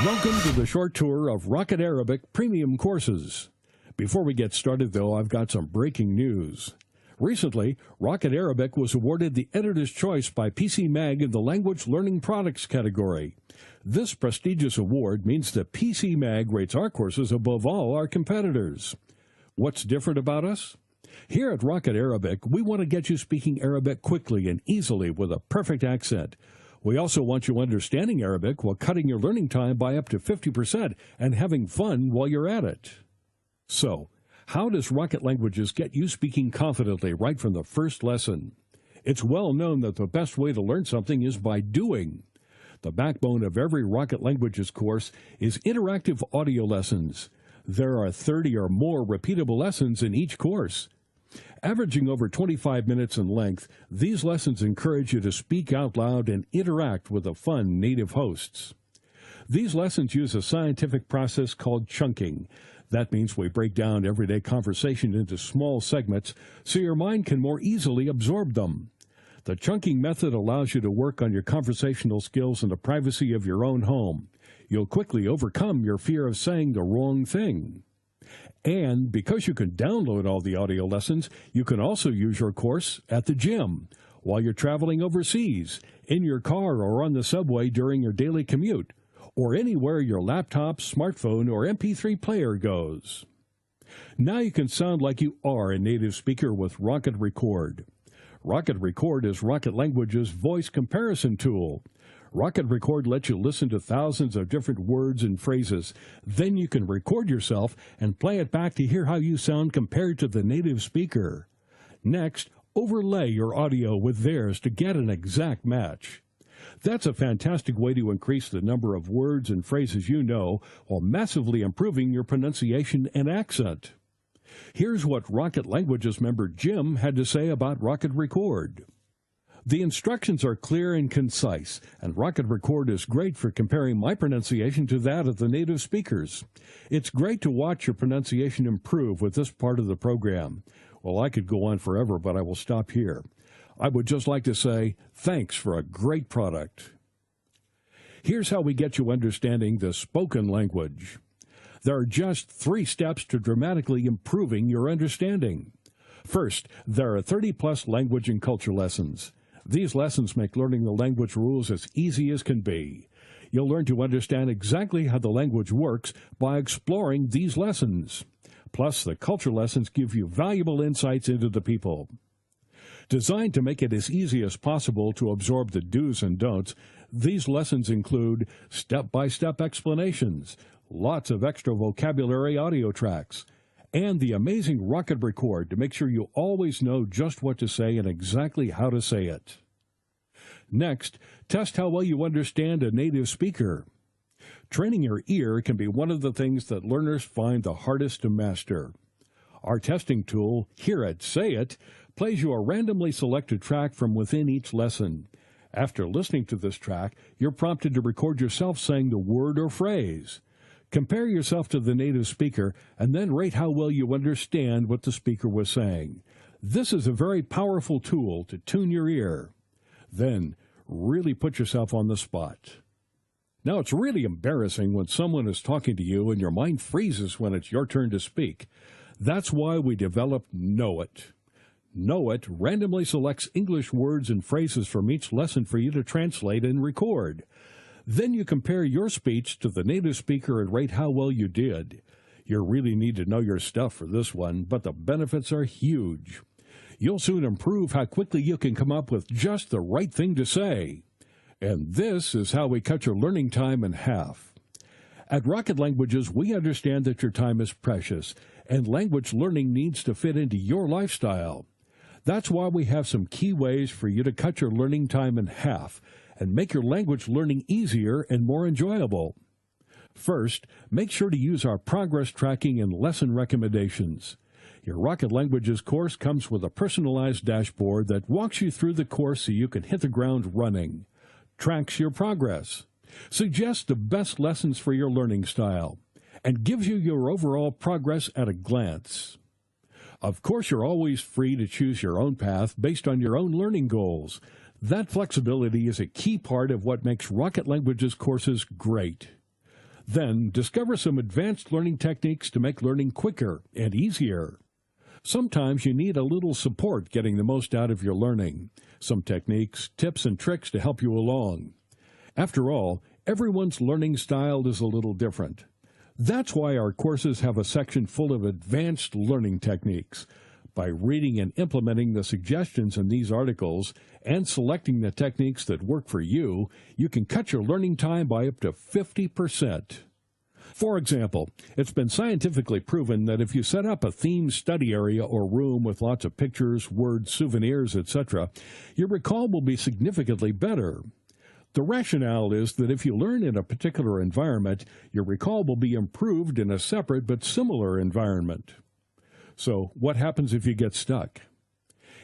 Welcome to the short tour of Rocket Arabic Premium courses. Before we get started, though, I've got some breaking news. Recently, Rocket Arabic was awarded the Editor's Choice by PC Mag in the Language Learning Products category. This prestigious award means that PC Mag rates our courses above all our competitors. What's different about us? Here at Rocket Arabic, we want to get you speaking Arabic quickly and easily with a perfect accent. We also want you understanding Arabic while cutting your learning time by up to 50% and having fun while you're at it. So, how does Rocket Languages get you speaking confidently right from the first lesson? It's well known that the best way to learn something is by doing. The backbone of every Rocket Languages course is interactive audio lessons. There are 30 or more repeatable lessons in each course. Averaging over 25 minutes in length, these lessons encourage you to speak out loud and interact with the fun native hosts. These lessons use a scientific process called chunking. That means we break down everyday conversation into small segments so your mind can more easily absorb them. The chunking method allows you to work on your conversational skills in the privacy of your own home. You'll quickly overcome your fear of saying the wrong thing. And because you can download all the audio lessons, you can also use your course at the gym, while you're traveling overseas, in your car or on the subway during your daily commute, or anywhere your laptop, smartphone, or MP3 player goes. Now you can sound like you are a native speaker with Rocket Record. Rocket Record is Rocket Language's voice comparison tool. Rocket Record lets you listen to thousands of different words and phrases. Then you can record yourself and play it back to hear how you sound compared to the native speaker. Next, overlay your audio with theirs to get an exact match. That's a fantastic way to increase the number of words and phrases you know while massively improving your pronunciation and accent. Here's what Rocket Languages member Jim had to say about Rocket Record. The instructions are clear and concise, and Rocket Record is great for comparing my pronunciation to that of the native speakers. It's great to watch your pronunciation improve with this part of the program. Well, I could go on forever, but I will stop here. I would just like to say thanks for a great product. Here's how we get you understanding the spoken language. There are just 3 steps to dramatically improving your understanding. First, there are 30-plus language and culture lessons. These lessons make learning the language rules as easy as can be. You'll learn to understand exactly how the language works by exploring these lessons. Plus, the culture lessons give you valuable insights into the people. Designed to make it as easy as possible to absorb the do's and don'ts, these lessons include step-by-step explanations, lots of extra vocabulary audio tracks, and the amazing Rocket Record to make sure you always know just what to say and exactly how to say it. Next, test how well you understand a native speaker. Training your ear can be one of the things that learners find the hardest to master. Our testing tool, Hear It, Say It, plays you a randomly selected track from within each lesson. After listening to this track, you're prompted to record yourself saying the word or phrase. Compare yourself to the native speaker and then rate how well you understand what the speaker was saying. This is a very powerful tool to tune your ear. Then, really put yourself on the spot. Now, it's really embarrassing when someone is talking to you and your mind freezes when it's your turn to speak. That's why we developed Know It. Know It randomly selects English words and phrases from each lesson for you to translate and record. Then you compare your speech to the native speaker and rate how well you did. You really need to know your stuff for this one, but the benefits are huge. You'll soon improve how quickly you can come up with just the right thing to say. And this is how we cut your learning time in half. At Rocket Languages, we understand that your time is precious, and language learning needs to fit into your lifestyle. That's why we have some key ways for you to cut your learning time in half and make your language learning easier and more enjoyable. First, make sure to use our progress tracking and lesson recommendations. Your Rocket Languages course comes with a personalized dashboard that walks you through the course so you can hit the ground running, tracks your progress, suggests the best lessons for your learning style, and gives you your overall progress at a glance. Of course, you're always free to choose your own path based on your own learning goals. That flexibility is a key part of what makes Rocket Languages courses great. Then discover some advanced learning techniques to make learning quicker and easier. Sometimes you need a little support getting the most out of your learning. Some techniques, tips, and tricks to help you along. After all, everyone's learning style is a little different. That's why our courses have a section full of advanced learning techniques. By reading and implementing the suggestions in these articles and selecting the techniques that work for you, you can cut your learning time by up to 50%. For example, it's been scientifically proven that if you set up a themed study area or room with lots of pictures, words, souvenirs, etc., your recall will be significantly better. The rationale is that if you learn in a particular environment, your recall will be improved in a separate but similar environment. So, what happens if you get stuck?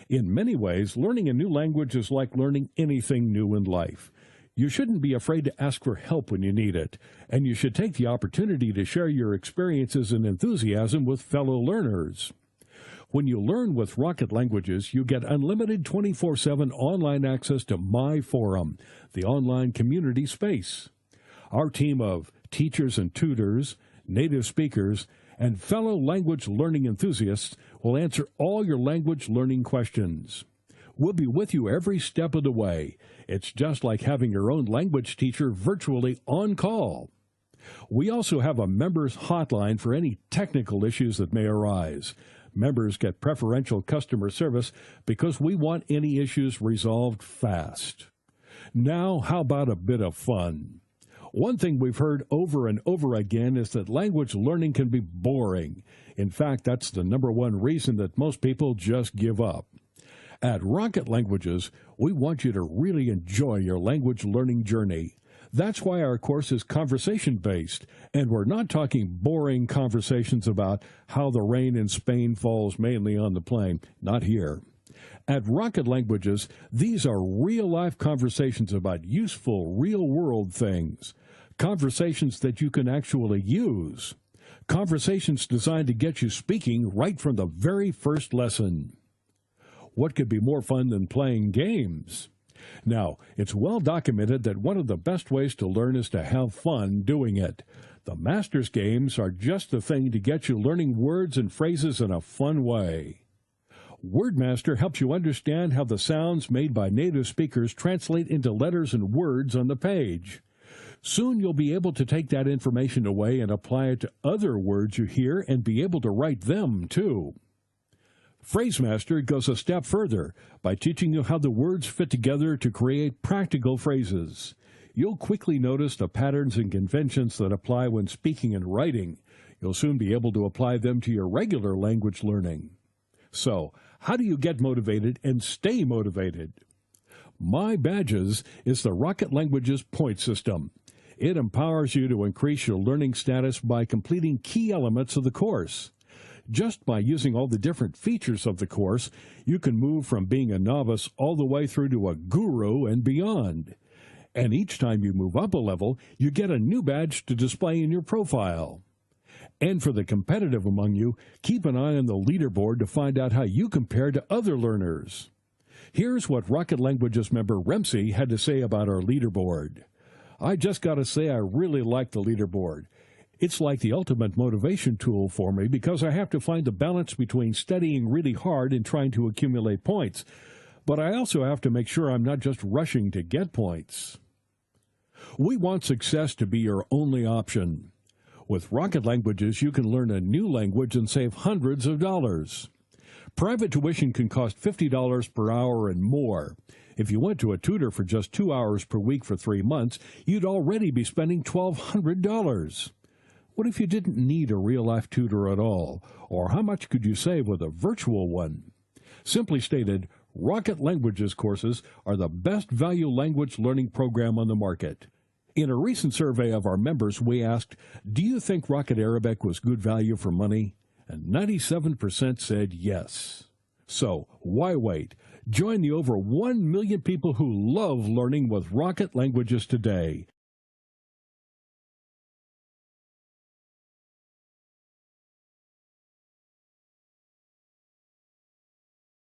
In many ways, learning a new language is like learning anything new in life. You shouldn't be afraid to ask for help when you need it, and you should take the opportunity to share your experiences and enthusiasm with fellow learners. When you learn with Rocket Languages, you get unlimited 24/7 online access to My Forum, the online community space. Our team of teachers and tutors, native speakers, and fellow language learning enthusiasts will answer all your language learning questions. We'll be with you every step of the way. It's just like having your own language teacher virtually on call. We also have a members hotline for any technical issues that may arise. Members get preferential customer service because we want any issues resolved fast. Now, how about a bit of fun? One thing we've heard over and over again is that language learning can be boring. In fact, that's the number one reason that most people just give up. At Rocket Languages, we want you to really enjoy your language learning journey. That's why our course is conversation-based, and we're not talking boring conversations about how the rain in Spain falls mainly on the plain. Not here. At Rocket Languages, these are real-life conversations about useful, real-world things. Conversations that you can actually use. Conversations designed to get you speaking right from the very first lesson. What could be more fun than playing games? Now, it's well documented that one of the best ways to learn is to have fun doing it. The Masters games are just the thing to get you learning words and phrases in a fun way. WordMaster helps you understand how the sounds made by native speakers translate into letters and words on the page. Soon you'll be able to take that information away and apply it to other words you hear and be able to write them, too. PhraseMaster goes a step further by teaching you how the words fit together to create practical phrases. You'll quickly notice the patterns and conventions that apply when speaking and writing. You'll soon be able to apply them to your regular language learning. So, how do you get motivated and stay motivated? My Badges is the Rocket Languages point system. It empowers you to increase your learning status by completing key elements of the course. Just by using all the different features of the course, you can move from being a novice all the way through to a guru and beyond. And each time you move up a level, you get a new badge to display in your profile. And for the competitive among you, keep an eye on the leaderboard to find out how you compare to other learners. Here's what Rocket Languages member Remsey had to say about our leaderboard. I just got to say I really like the leaderboard. It's like the ultimate motivation tool for me because I have to find the balance between studying really hard and trying to accumulate points. But I also have to make sure I'm not just rushing to get points. We want success to be your only option. With Rocket Languages, you can learn a new language and save hundreds of dollars. Private tuition can cost $50 per hour and more. If you went to a tutor for just 2 hours per week for 3 months, you'd already be spending $1,200. What if you didn't need a real-life tutor at all? Or how much could you save with a virtual one? Simply stated, Rocket Languages courses are the best value language learning program on the market. In a recent survey of our members, we asked, do you think Rocket Arabic was good value for money? And 97% said yes. So, why wait? Join the over 1 million people who love learning with Rocket Languages today.